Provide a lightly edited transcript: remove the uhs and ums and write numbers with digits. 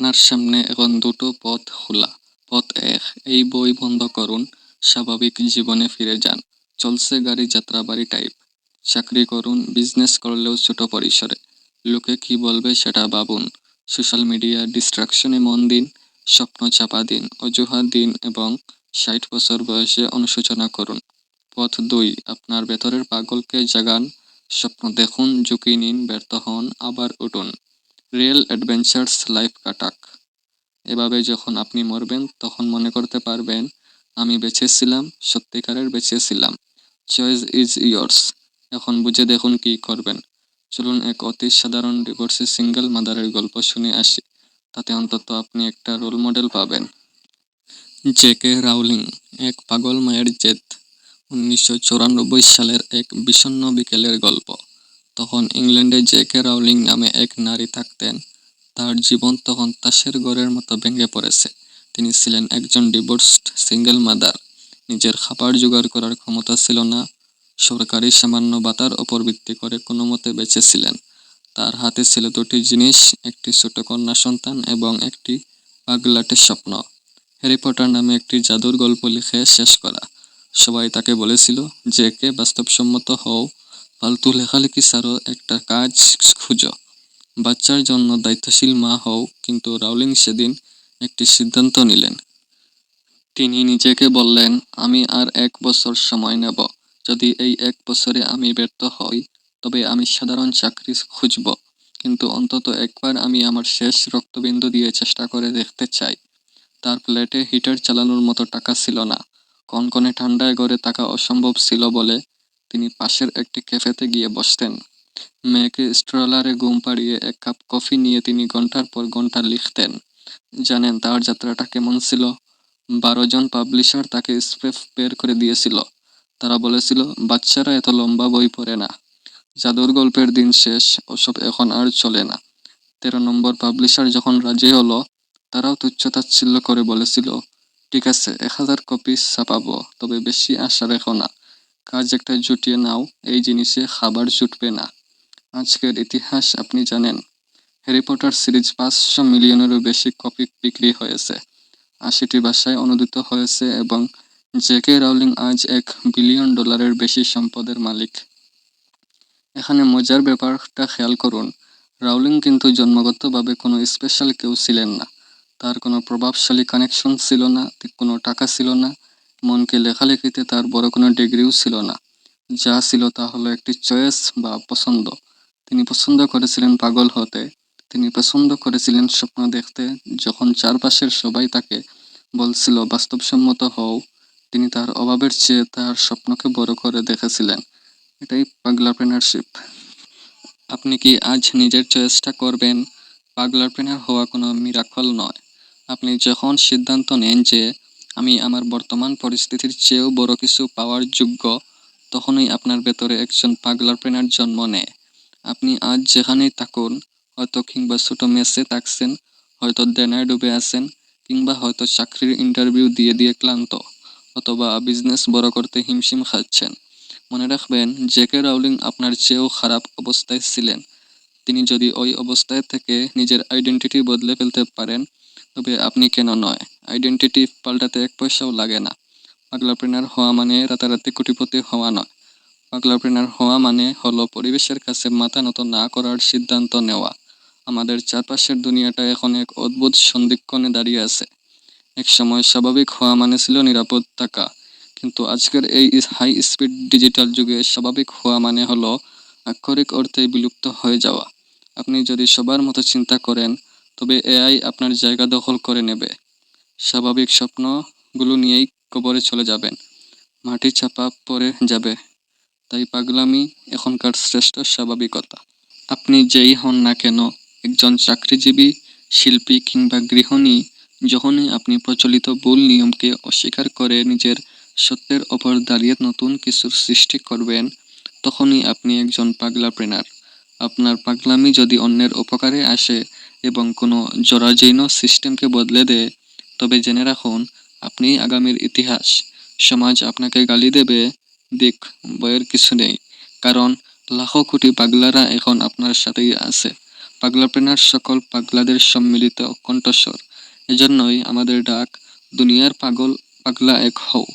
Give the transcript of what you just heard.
আপনার সামনে এখন দুটো পথ খোলা। পথ ১, এই বই বন্ধ করুন, স্বাভাবিক জীবনে ফিরে যান। চলছে গাড়ি যাত্রাবাড়ি টাইপ। চাকরি করুন, বিজনেস করলেও ছোট পরিসরে। লোকে কি বলবে সেটা ভাবুন। সোশ্যাল মিডিয়া ডিস্ট্রাকশনে মন দিন, স্বপ্ন চাপা দিন, অজুহাত দিন এবং ৬০ বছর বয়সে অনুশোচনা করুন। পথ ২, আপনার ভেতরের পাগলকে জাগান, স্বপ্ন দেখুন, ঝুঁকি নিন, ব্যর্থ হন, আবার উঠুন। রিয়েল অ্যাডভেঞ্চার্স লাইফ কাটাক। এভাবে যখন আপনি মরবেন তখন মনে করতে পারবেন, আমি বেঁচে ছিলাম, সত্যিকারের বেঁচে ছিলাম। Choice is years. এখন বুঝে দেখুন কি করবেন। চলুন এক অতি সাধারণ ডিভোর্সি সিঙ্গেল মাদারের গল্প শুনে আসি। তাতে অন্তত আপনি একটা রোল মডেল পাবেন। জেকে রাউলিং, এক পাগল মায়ের জেদ। 1994 সালের এক বিষণ্ণ বিকেলের গল্প। তখন ইংল্যান্ডে জেকে রাউলিং নামে এক নারী থাকতেন। তার জীবন তখন তাসের ঘরের মতো ভেঙে পড়েছে। তিনি ছিলেন একজন ডিভোর্সড সিঙ্গেল মাদার। নিজের খাবার জোগাড় করার ক্ষমতা ছিল না। সরকারি সামান্য ভাতার ওপর ভিত্তি করে কোনো মতে বেঁচেছিলেন। তার হাতে ছিল দুটি জিনিস, একটি ছোট কন্যা সন্তান এবং একটি পাগলাটে স্বপ্ন। হ্যারি পটার নামে একটি জাদুর গল্প লিখে শেষ করা। সবাই তাকে বলেছিল, জেকে বাস্তবসম্মত হও, ফালতু লেখালেখি ছাড়ো, একটা কাজ খুঁজো, বাচ্চার জন্য দায়িত্বশীল মা হও। কিন্তু রাউলিং সেদিন একটি সিদ্ধান্ত নিলেন। তিনি নিজেকে বললেন, আমি আর 1 বছর সময় নেব। যদি এই 1 বছরে আমি ব্যর্থ হই, তবে আমি সাধারণ চাকরি খুঁজব। কিন্তু অন্তত একবার আমি আমার শেষ রক্তবিন্দু দিয়ে চেষ্টা করে দেখতে চাই। তার ফ্ল্যাটে হিটার চালানোর মতো টাকা ছিল না। কনকনে ঠান্ডায় ঘরে থাকা অসম্ভব ছিল বলে তিনি পাশের একটি ক্যাফেতে গিয়ে বসতেন। মেয়েকে স্ট্রলারে ঘুম পাড়িয়ে 1 কাপ কফি নিয়ে তিনি ঘন্টার পর ঘন্টা লিখতেন। জানেন তার যাত্রাটা কেমন ছিল? 12 জন পাবলিশার তাকে স্পেফ বের করে দিয়েছিল। তারা বলেছিল, বাচ্চারা এত লম্বা বই পড়ে না, জাদুর গল্পের দিন শেষ, ওসব এখন আর চলে না। 13 নম্বর পাবলিশার যখন রাজি হলো, তারাও তুচ্ছ-তাচ্ছিল্য করে বলেছিল, ঠিক আছে, 1000 কপি ছাপাবো, তবে বেশি আশা রেখো না। কাজ একটা জুটিয়ে নাও, এই জিনিসে খাবার জুটবে না। আজকের ইতিহাস আপনি জানেন? হ্যারি পটার সিরিজ 500 মিলিয়নেরও বেশি কপি বিক্রি হয়েছে, 80টি ভাষায় অনুদিত হয়েছে এবং জেকে রাউলিং আজ $1 বিলিয়ন বেশি সম্পদের মালিক। এখানে মজার ব্যাপারটা খেয়াল করুন। রাউলিং কিন্তু জন্মগতভাবে কোনো স্পেশাল কেউ ছিলেন না। তার কোনো প্রভাবশালী কানেকশন ছিল না, কোনো টাকা ছিল না, এমনকি লেখালেখিতে তার বড় কোনো ডিগ্রিও ছিল না। যা ছিল তা হলো একটি চয়েস বা পছন্দ। তিনি পছন্দ করেছিলেন পাগল হতে। তিনি পছন্দ করেছিলেন স্বপ্ন দেখতে। যখন চারপাশের সবাই তাকে বলছিল বাস্তবসম্মত হও, তিনি তার অভাবের চেয়ে তার স্বপ্নকে বড় করে দেখেছিলেন। এটাই পাগলাপ্রেনারশিপ। আপনি কি আজ নিজের চয়েসটা করবেন? পাগলাপ্রেনার হওয়া কোনো মিরাকল নয়। আপনি যখন সিদ্ধান্ত নেন যে আমি আমার বর্তমান পরিস্থিতির চেয়েও বড় কিছু পাওয়ার যোগ্য, তখনই আপনার ভেতরে একজন পাগলাপ্রেনার জন্ম নেয়। আপনি আজ যেখানেই থাকুন, হয়তো কিংবা ছোট মেসে থাকছেন, হয়তো দেনায় ডুবে আছেন, কিংবা হয়তো চাকরির ইন্টারভিউ দিয়ে দিয়ে ক্লান্ত, অথবা বিজনেস বড় করতে হিমশিম খাচ্ছেন, মনে রাখবেন, জেকে রাউলিং আপনার চেয়েও খারাপ অবস্থায় ছিলেন। তিনি যদি ওই অবস্থায় থেকে নিজের আইডেন্টিটি বদলে ফেলতে পারেন, তবে আপনি কেন নয়? আইডেন্টিটি পাল্টাতে 1 পয়সাও লাগে না। পাগলাপ্রেনার হওয়া মানে রাতারাতি কোটিপতি হওয়া নয়। পাগলাপ্রেনার হওয়া মানে হলো পরিবেশের কাছে মাথা নত না করার সিদ্ধান্ত নেওয়া। আমাদের চারপাশের দুনিয়াটা এখন এক অদ্ভুত সন্ধিক্ষণে দাঁড়িয়ে আছে। এক সময় স্বাভাবিক হওয়া মানে ছিল নিরাপদ থাকা, কিন্তু আজকের এই হাই স্পিড ডিজিটাল যুগে স্বাভাবিক হওয়া মানে হলো আক্ষরিক অর্থে বিলুপ্ত হয়ে যাওয়া। আপনি যদি সবার মতো চিন্তা করেন, তবে এআই আপনার জায়গা দখল করে নেবে। স্বাভাবিক স্বপ্নগুলো নিয়েই কবরে চলে যাবেন, মাটি চাপা পড়ে যাবে। তাই পাগলামি এখনকার শ্রেষ্ঠ স্বাভাবিকতা। আপনি যেই হন না কেন, একজন চাকরিজীবী, শিল্পী কিংবা গৃহিণী, যখনই আপনি প্রচলিত ভুল নিয়মকে অস্বীকার করে নিজের সত্যের ওপর দাঁড়িয়ে নতুন কিছুর সৃষ্টি করবেন, তখনই আপনি একজন পাগলাপ্রেনার। আপনার পাগলামি যদি অন্যের উপকারে আসে এবং কোনো জরাজীর্ণ সিস্টেমকে বদলে দেয়, তবে জেনে রাখুন, আপনি আগামীর ইতিহাস। সমাজ আপনাকে গালি দেবে, দিক, ভয়ের কিছু নেই, কারণ লাখো কোটি পাগলারা এখন আপনার সাথেই আছে। পাগলাপ্রেনার সকল পাগলাদের সম্মিলিত কণ্ঠস্বর। এজন্যই আমাদের ডাক, দুনিয়ার পাগল পাগলা এক হও।